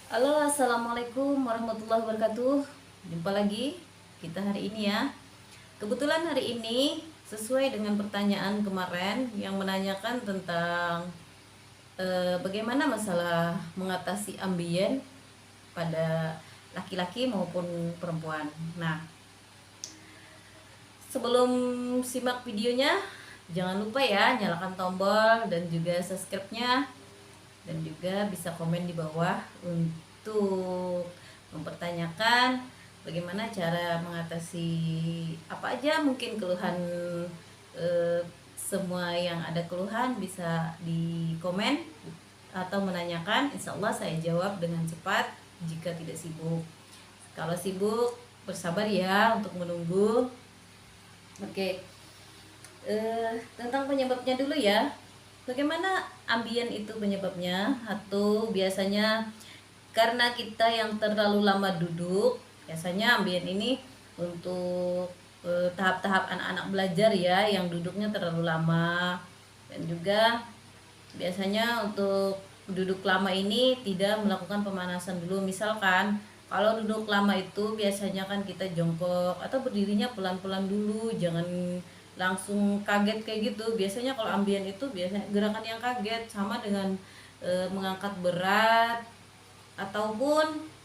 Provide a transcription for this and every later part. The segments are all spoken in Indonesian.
Halo, assalamualaikum warahmatullahi wabarakatuh. Jumpa lagi kita hari ini ya. Kebetulan hari ini sesuai dengan pertanyaan kemarin yang menanyakan tentang bagaimana masalah mengatasi ambien pada laki-laki maupun perempuan. Nah, sebelum simak videonya, jangan lupa ya nyalakan tombol dan juga subscribe-nya, dan juga bisa komen di bawah untuk mempertanyakan bagaimana cara mengatasi apa aja mungkin keluhan. Semua yang ada keluhan bisa di komen atau menanyakan, insya Allah saya jawab dengan cepat jika tidak sibuk. Kalau sibuk bersabar ya untuk menunggu. Oke. Tentang penyebabnya dulu ya. Bagaimana ambien itu penyebabnya? Atau biasanya karena kita yang terlalu lama duduk. Biasanya ambien ini untuk tahap-tahap anak-anak belajar ya, yang duduknya terlalu lama. Dan juga biasanya untuk duduk lama ini tidak melakukan pemanasan dulu. Misalkan kalau duduk lama itu biasanya kan kita jongkok atau berdirinya pelan-pelan dulu, jangan langsung kaget kayak gitu. Biasanya kalau ambien itu biasanya gerakan yang kaget sama dengan mengangkat berat ataupun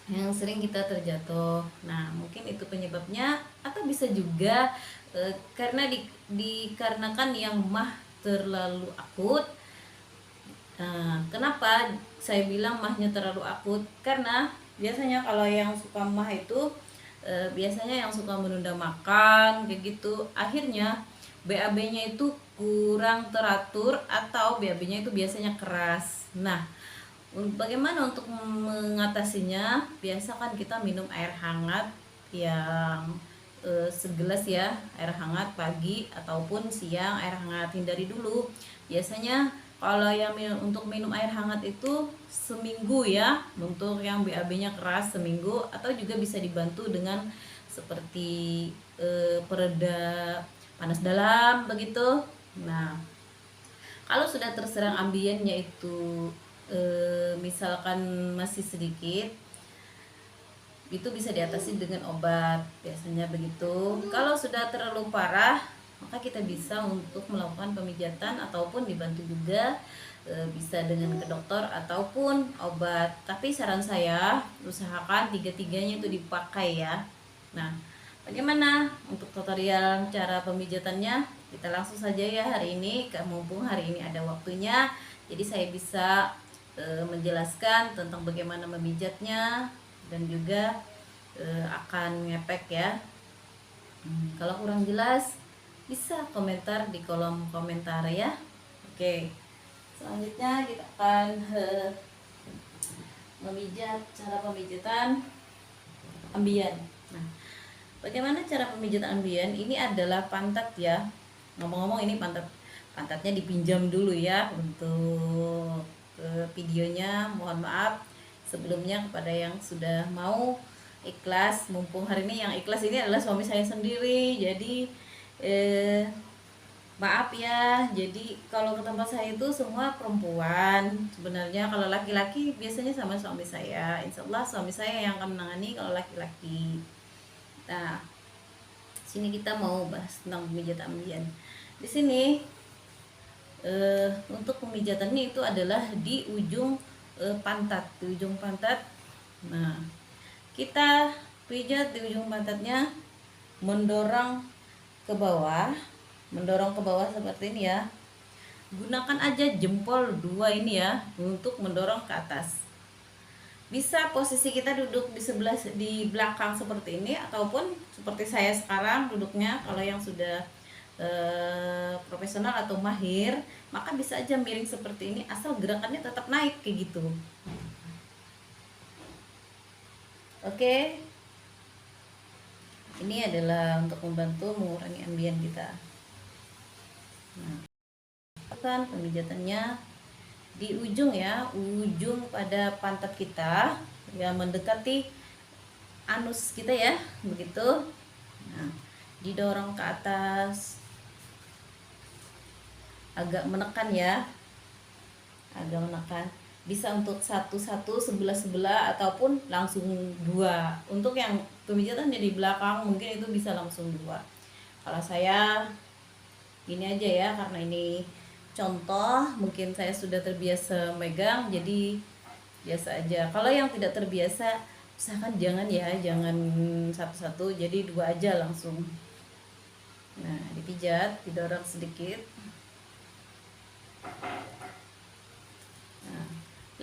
yang sering kita terjatuh. Nah, mungkin itu penyebabnya, atau bisa juga karena dikarenakan yang mah terlalu akut. Nah, kenapa saya bilang mahnya terlalu akut? Karena biasanya kalau yang suka mah itu biasanya yang suka menunda makan kayak gitu. Akhirnya BAB-nya itu kurang teratur atau BAB-nya itu biasanya keras. Nah, bagaimana untuk mengatasinya? Biasa kan kita minum air hangat yang segelas ya, air hangat pagi ataupun siang, air hangat. Hindari dulu. Biasanya kalau yang untuk minum air hangat itu seminggu ya, untuk yang BAB-nya keras seminggu, atau juga bisa dibantu dengan seperti pereda panas dalam begitu. Nah, kalau sudah terserang ambiennya itu misalkan masih sedikit, itu bisa diatasi dengan obat, biasanya begitu. Kalau sudah terlalu parah, maka kita bisa untuk melakukan pemijatan ataupun dibantu juga bisa dengan ke dokter ataupun obat. Tapi saran saya usahakan tiga-tiganya itu dipakai ya. Nah, bagaimana untuk tutorial cara pemijatannya? Kita langsung saja ya hari ini, mumpung hari ini ada waktunya. Jadi saya bisa menjelaskan tentang bagaimana memijatnya dan juga akan ngepek ya. Kalau kurang jelas bisa komentar di kolom komentar ya. Oke, selanjutnya kita akan memijat, cara pemijatan ambien. Nah, bagaimana cara pemijatan ambien? Ini adalah pantat ya. Ngomong-ngomong, ini pantatnya dipinjam dulu ya untuk videonya. Mohon maaf sebelumnya kepada yang sudah mau ikhlas. Mumpung hari ini yang ikhlas ini adalah suami saya sendiri, jadi maaf ya. Jadi kalau ke tempat saya itu semua perempuan. Sebenarnya kalau laki-laki biasanya sama suami saya. Insya Allah suami saya yang akan menangani kalau laki-laki. Nah, sini kita mau bahas tentang pemijatan ambien. Di sini untuk pemijatannya itu adalah di ujung pantat, di ujung pantat. Nah, kita pijat di ujung pantatnya, mendorong ke bawah, seperti ini ya. Gunakan aja jempol dua ini ya untuk mendorong ke atas. Bisa posisi kita duduk di belakang seperti ini, ataupun seperti saya sekarang duduknya. Kalau yang sudah profesional atau mahir, maka bisa aja miring seperti ini, asal gerakannya tetap naik kayak gitu. Oke, ini adalah untuk membantu mengurangi ambien kita. Nah, kan pemijatannya di ujung ya, ujung pada pantat kita yang mendekati anus kita ya, begitu. Nah, didorong ke atas, agak menekan ya, agak menekan. bisa untuk satu-satu, sebelah-sebelah, ataupun langsung dua. Untuk yang pemijatan di belakang mungkin itu bisa langsung dua. Kalau saya ini aja ya, karena ini contoh, mungkin saya sudah terbiasa megang jadi biasa aja. Kalau yang tidak terbiasa usahakan jangan ya, jangan satu-satu, jadi dua aja langsung. Nah, dipijat, didorong sedikit. Nah,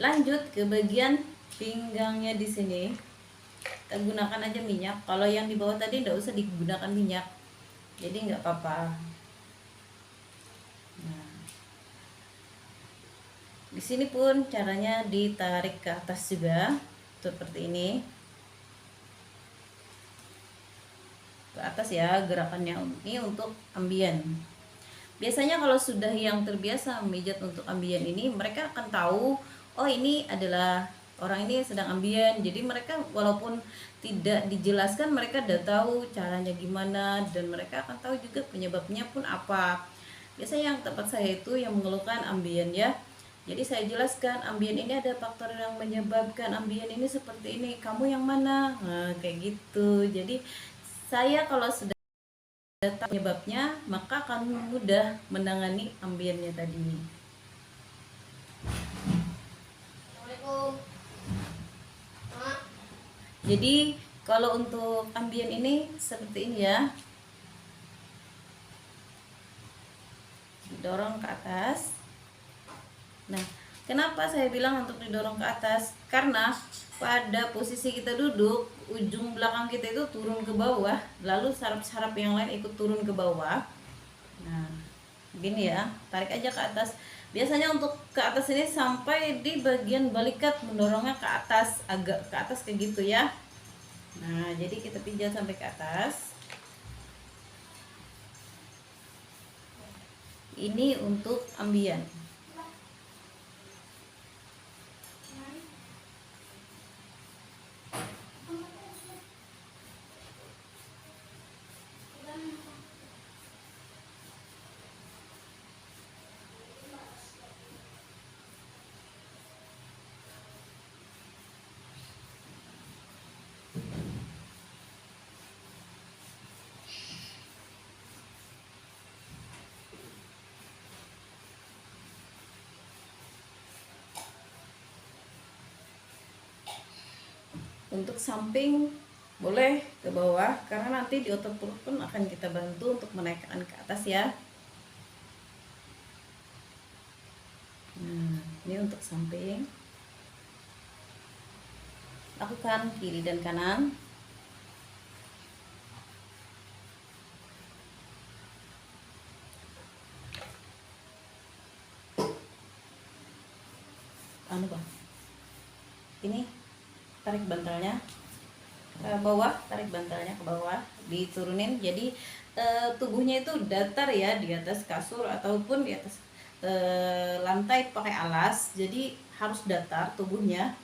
lanjut ke bagian pinggangnya di sini. Kita gunakan aja minyak. Kalau yang di bawah tadi tidak usah digunakan minyak, jadi nggak apa-apa. Nah, di sini pun caranya ditarik ke atas juga, seperti ini. Ke atas ya gerakannya. Ini untuk ambien. Biasanya kalau sudah yang terbiasa memijat untuk ambien ini, mereka akan tahu, oh ini adalah orang ini sedang ambien. Jadi mereka walaupun tidak dijelaskan, mereka udah tahu caranya gimana, dan mereka akan tahu juga penyebabnya pun apa. Biasanya yang tempat saya itu yang mengeluhkan ambien ya. Jadi saya jelaskan, ambien ini ada faktor yang menyebabkan ambien ini seperti ini. Kamu yang mana? Nah, kayak gitu. Jadi saya kalau sudah tahu penyebabnya, maka akan mudah menangani ambiennya tadi. Assalamualaikum. Jadi kalau untuk ambien ini seperti ini ya, didorong ke atas. Nah, kenapa saya bilang untuk didorong ke atas? Karena pada posisi kita duduk, ujung belakang kita itu turun ke bawah, lalu saraf-saraf yang lain ikut turun ke bawah. Nah, begini ya, tarik aja ke atas. Biasanya untuk ke atas ini sampai di bagian balikat, mendorongnya ke atas, agak ke atas kayak gitu ya. Nah, jadi kita pijat sampai ke atas. Ini untuk ambien. Untuk samping boleh ke bawah, karena nanti di otot perut pun akan kita bantu untuk menaikkan ke atas ya. Nah, ini untuk samping. Lakukan kiri dan kanan. Ini tarik bantalnya ke bawah, tarik bantalnya ke bawah, diturunin. Jadi tubuhnya itu datar ya, di atas kasur ataupun di atas lantai pakai alas. Jadi harus datar tubuhnya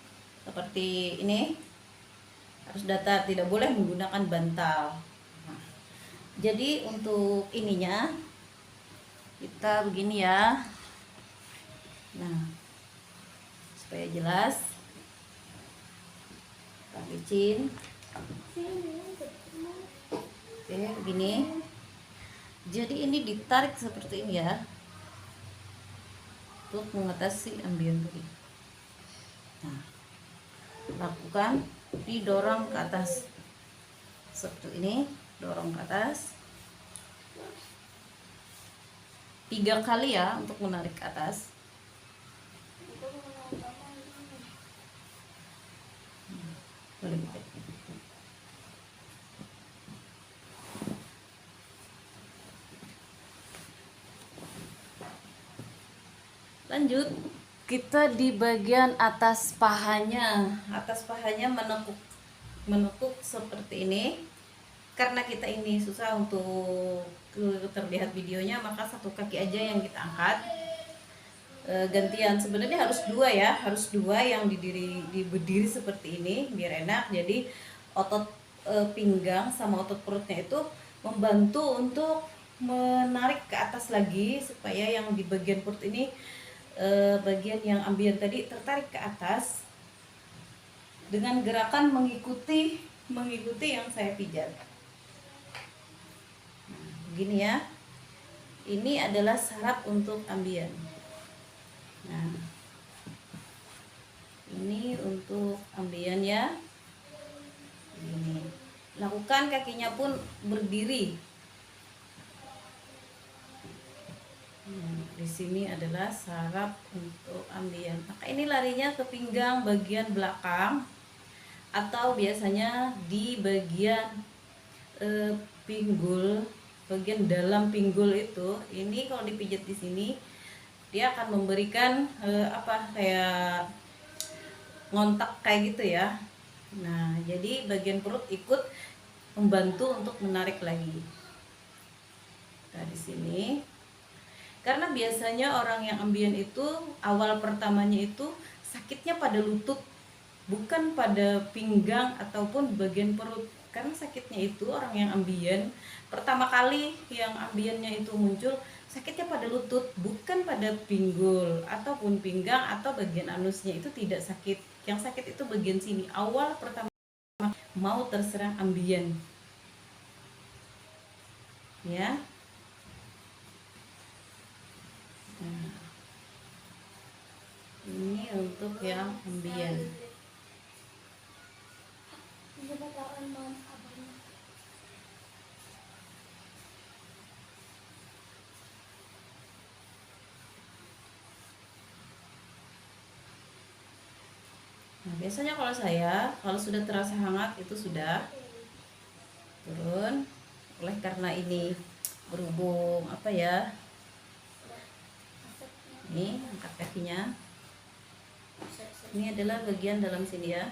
seperti ini, harus datar, tidak boleh menggunakan bantal. Nah, jadi untuk ininya kita begini ya. Nah, supaya jelas, kita licin. Oke, begini. Jadi ini ditarik seperti ini ya, untuk mengatasi ambien tadi. Nah, lakukan, didorong ke atas seperti ini, dorong ke atas 3 kali ya untuk menarik ke atas. Boleh gitu. Lanjut, kita di bagian atas pahanya. Atas pahanya menekuk seperti ini. Karena kita ini susah untuk terlihat videonya, maka satu kaki aja yang kita angkat. Gantian, sebenarnya harus dua ya, harus dua yang berdiri seperti ini biar enak. Jadi otot pinggang sama otot perutnya itu membantu untuk menarik ke atas lagi, supaya yang di bagian perut ini bagian yang ambien tadi tertarik ke atas dengan gerakan mengikuti yang saya pijat. Begini ya. Ini adalah saraf untuk ambien. Nah, ini untuk ambien ya. Ini. Lakukan kakinya pun berdiri. Di sini adalah saraf untuk ambien. Maka ini larinya ke pinggang bagian belakang atau biasanya di bagian pinggul, bagian dalam pinggul itu. Ini kalau dipijat di sini dia akan memberikan kayak ngontak kayak gitu ya. Nah, jadi bagian perut ikut membantu untuk menarik lagi. Nah, di sini karena biasanya orang yang ambien itu awal pertamanya itu sakitnya pada lutut, bukan pada pinggang ataupun bagian perut. Karena sakitnya itu orang yang ambien pertama kali yang ambiennya itu muncul sakitnya pada lutut, bukan pada pinggul ataupun pinggang atau bagian anusnya, itu tidak sakit. Yang sakit itu bagian sini awal pertama mau terserang ambien ya. Nah, ini untuk yang ambien. Nah, biasanya kalau sudah terasa hangat itu sudah turun. Oleh karena ini berhubung ini angkat kakinya. Ini adalah bagian dalam sini ya.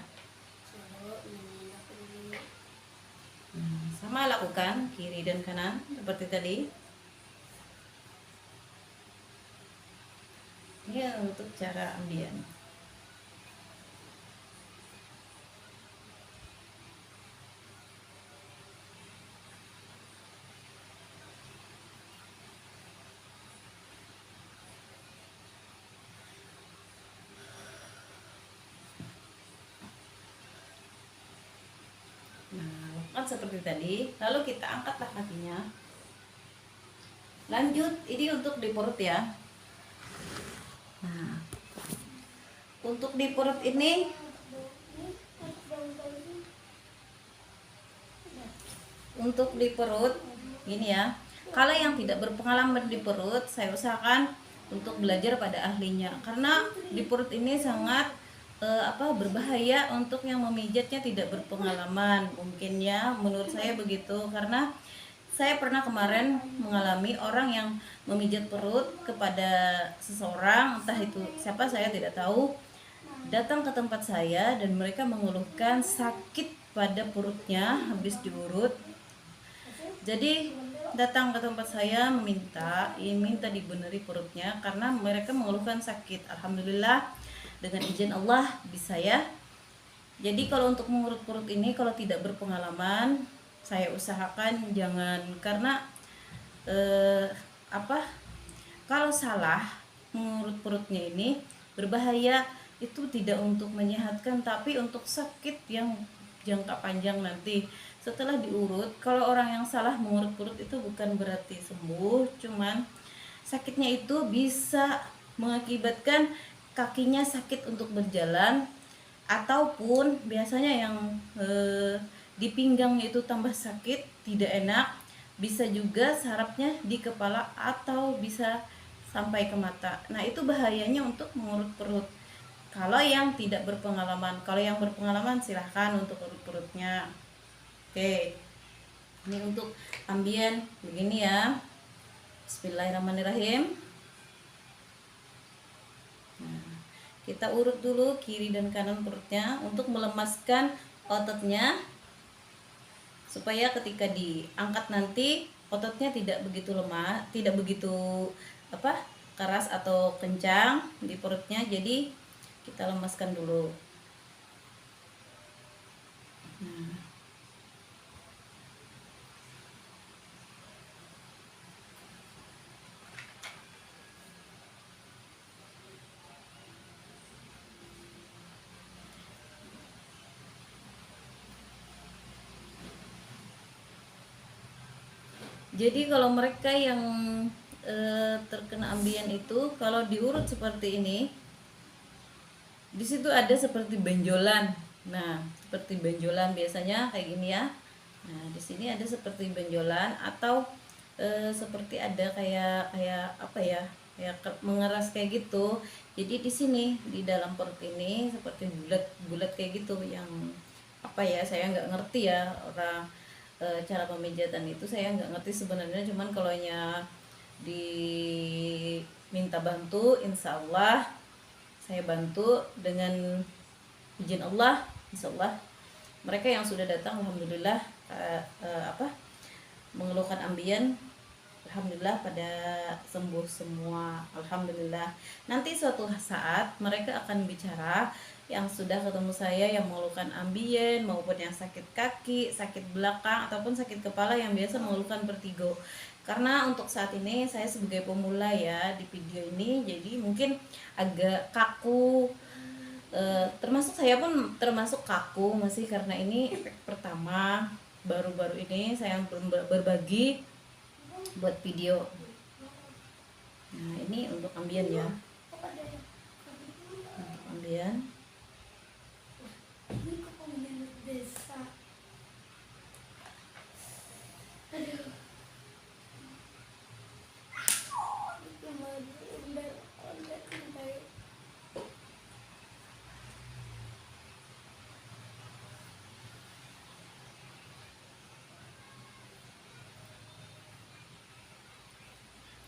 Sama lakukan kiri dan kanan seperti tadi. Ini untuk cara ambien. Nah, lakukan seperti tadi. Lalu kita angkatlah kakinya. Lanjut, ini untuk di perut ya. Nah, untuk di perut ini ini ya. Kalau yang tidak berpengalaman di perut, saya usahakan untuk belajar pada ahlinya, karena di perut ini sangat berbahaya untuk yang memijatnya tidak berpengalaman. Mungkin ya, menurut saya begitu, karena saya pernah kemarin mengalami orang yang memijat perut kepada seseorang, entah itu siapa saya tidak tahu, datang ke tempat saya dan mereka mengeluhkan sakit pada perutnya habis diurut. Jadi datang ke tempat saya minta dibeneri perutnya karena mereka mengeluhkan sakit. Alhamdulillah dengan izin Allah bisa ya. Jadi kalau untuk mengurut perut ini kalau tidak berpengalaman, saya usahakan jangan, karena kalau salah mengurut perutnya ini berbahaya. Itu tidak untuk menyehatkan tapi untuk sakit yang jangka panjang nanti setelah diurut. Kalau orang yang salah mengurut perut itu bukan berarti sembuh, cuman sakitnya itu bisa mengakibatkan kakinya sakit untuk berjalan, ataupun biasanya yang di pinggangnya itu tambah sakit, tidak enak, bisa juga sarafnya di kepala atau bisa sampai ke mata. Nah, itu bahayanya untuk mengurut perut kalau yang tidak berpengalaman. Kalau yang berpengalaman silahkan untuk urut perutnya. Oke, ini untuk ambien begini ya. Bismillahirrahmanirrahim. Nah, kita urut dulu kiri dan kanan perutnya untuk melemaskan ototnya, supaya ketika diangkat nanti ototnya tidak begitu lemah, tidak begitu keras atau kencang di perutnya. Jadi kita lemaskan dulu. Nah, Jadi kalau mereka yang terkena ambeien itu, kalau diurut seperti ini, di situ ada seperti benjolan. Nah, seperti benjolan biasanya kayak gini ya. Nah, di sini ada seperti benjolan atau seperti ada kayak kayak apa ya? Kayak mengeras kayak gitu. Jadi di sini di dalam perut ini seperti bulat-bulat kayak gitu yang apa ya? Saya nggak ngerti ya orang cara pemijatan itu saya nggak ngerti sebenarnya, cuman kalau diminta bantu, insya Allah saya bantu dengan izin Allah. Insya Allah mereka yang sudah datang alhamdulillah mengeluhkan ambien, alhamdulillah pada sembuh semua, alhamdulillah. Nanti suatu saat mereka akan bicara yang sudah ketemu saya yang mengeluhkan ambien maupun yang sakit kaki, sakit belakang ataupun sakit kepala yang biasa mengeluhkan vertigo. Karena untuk saat ini saya sebagai pemula ya di video ini, jadi mungkin agak kaku. Termasuk saya pun termasuk kaku masih karena ini efek pertama baru-baru ini saya berbagi buat video. Nah, ini untuk ambien ya. Untuk ambien.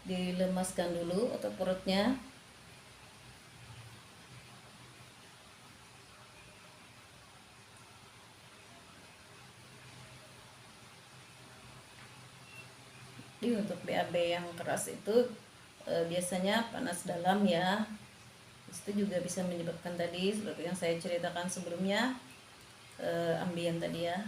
Dilemaskan dulu otot perutnya. Jadi untuk BAB yang keras itu biasanya panas dalam ya. Itu juga bisa menyebabkan tadi seperti yang saya ceritakan sebelumnya, ambien tadi ya.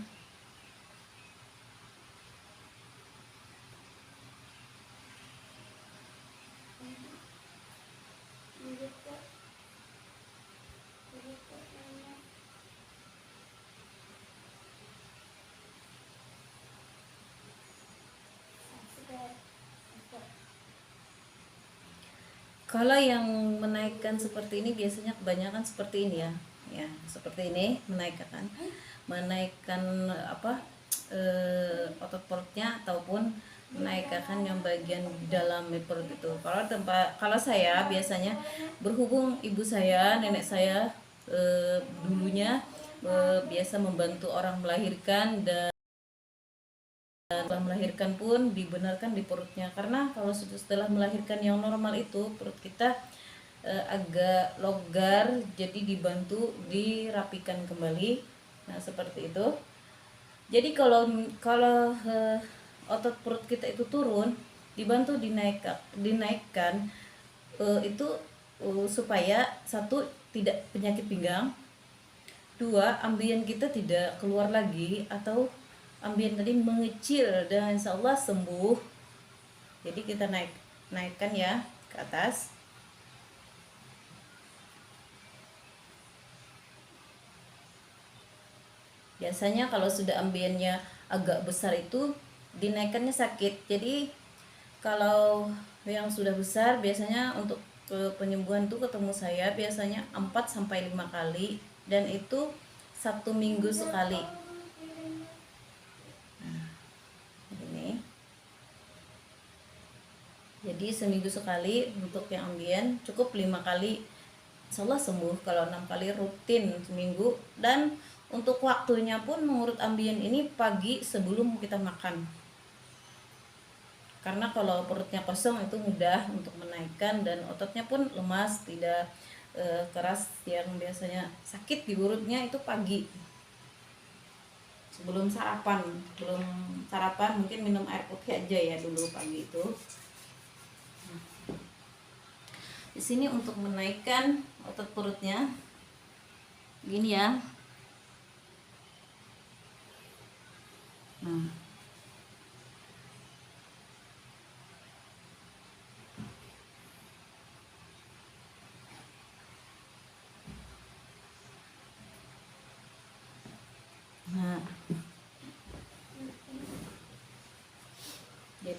Kalau yang menaikkan seperti ini biasanya kebanyakan seperti ini ya, ya seperti ini menaikkan apa otot perutnya ataupun menaikkan yang bagian dalam perut itu. Kalau saya biasanya berhubung ibu saya, nenek saya dulunya biasa membantu orang melahirkan dan setelah melahirkan pun dibenarkan di perutnya, karena kalau setelah melahirkan yang normal itu perut kita agak longgar, jadi dibantu dirapikan kembali. Nah seperti itu. Jadi kalau kalau otot perut kita itu turun, dibantu dinaikkan itu supaya satu tidak penyakit pinggang, dua ambien kita tidak keluar lagi atau ambien tadi mengecil dan insya Allah sembuh. Jadi kita naikkan ya ke atas. Biasanya kalau sudah ambiennya agak besar itu dinaikkannya sakit. Jadi kalau yang sudah besar biasanya untuk penyembuhan itu ketemu saya biasanya 4-5 kali, dan itu 1 minggu sekali. Jadi seminggu sekali untuk yang ambien, cukup 5 kali insya Allah sembuh. Kalau 6 kali rutin seminggu. Dan untuk waktunya pun mengurut ambien ini pagi sebelum kita makan, karena kalau perutnya kosong itu mudah untuk menaikkan dan ototnya pun lemas, tidak keras. Yang biasanya sakit di urutnya itu pagi sebelum sarapan. Belum sarapan mungkin minum air putih aja ya dulu pagi itu. Di sini untuk menaikkan otot perutnya gini ya. Nah,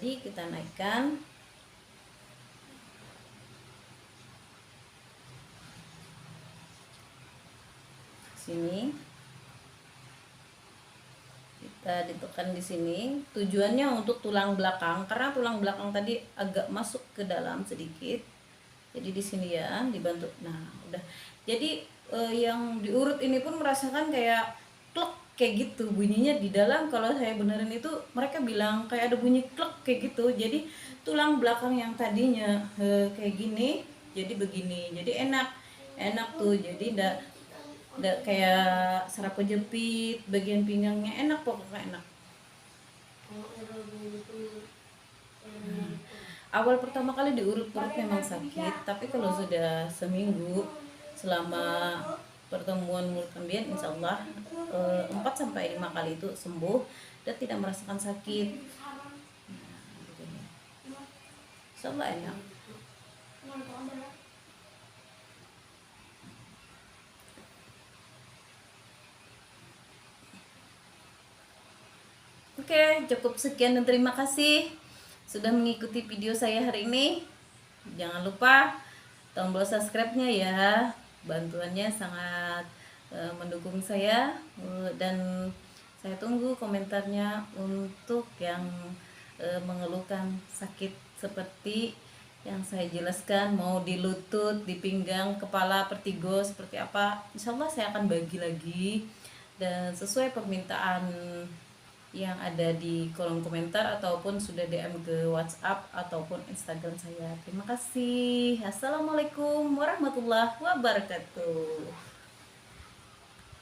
Jadi kita naikkan sini, kita ditekan di sini. Tujuannya untuk tulang belakang, karena tulang belakang tadi agak masuk ke dalam sedikit. Jadi di sini ya dibantu. Nah udah. Jadi yang diurut ini pun merasakan kayak klek kayak gitu bunyinya di dalam. Kalau saya benerin itu mereka bilang kayak ada bunyi klek kayak gitu. Jadi tulang belakang yang tadinya kayak gini jadi begini. Jadi enak tuh. Jadi ndak kayak serap kejepit, bagian pinggangnya enak, pokoknya enak. Awal pertama kali diurut perut memang sakit, tapi kalau sudah seminggu selama pertemuan mulut kalian, insya Allah 4-5 kali itu sembuh dan tidak merasakan sakit. Insya Allah enak. Oke, cukup sekian dan terima kasih sudah mengikuti video saya hari ini. Jangan lupa tombol subscribe-nya ya. Bantuannya sangat mendukung saya, dan saya tunggu komentarnya untuk yang mengeluhkan sakit seperti yang saya jelaskan, mau di lutut, di pinggang, kepala, vertigo seperti apa. Insya Allah saya akan bagi lagi dan sesuai permintaan yang ada di kolom komentar ataupun sudah DM ke WhatsApp ataupun Instagram saya. Terima kasih. Assalamualaikum warahmatullahi wabarakatuh.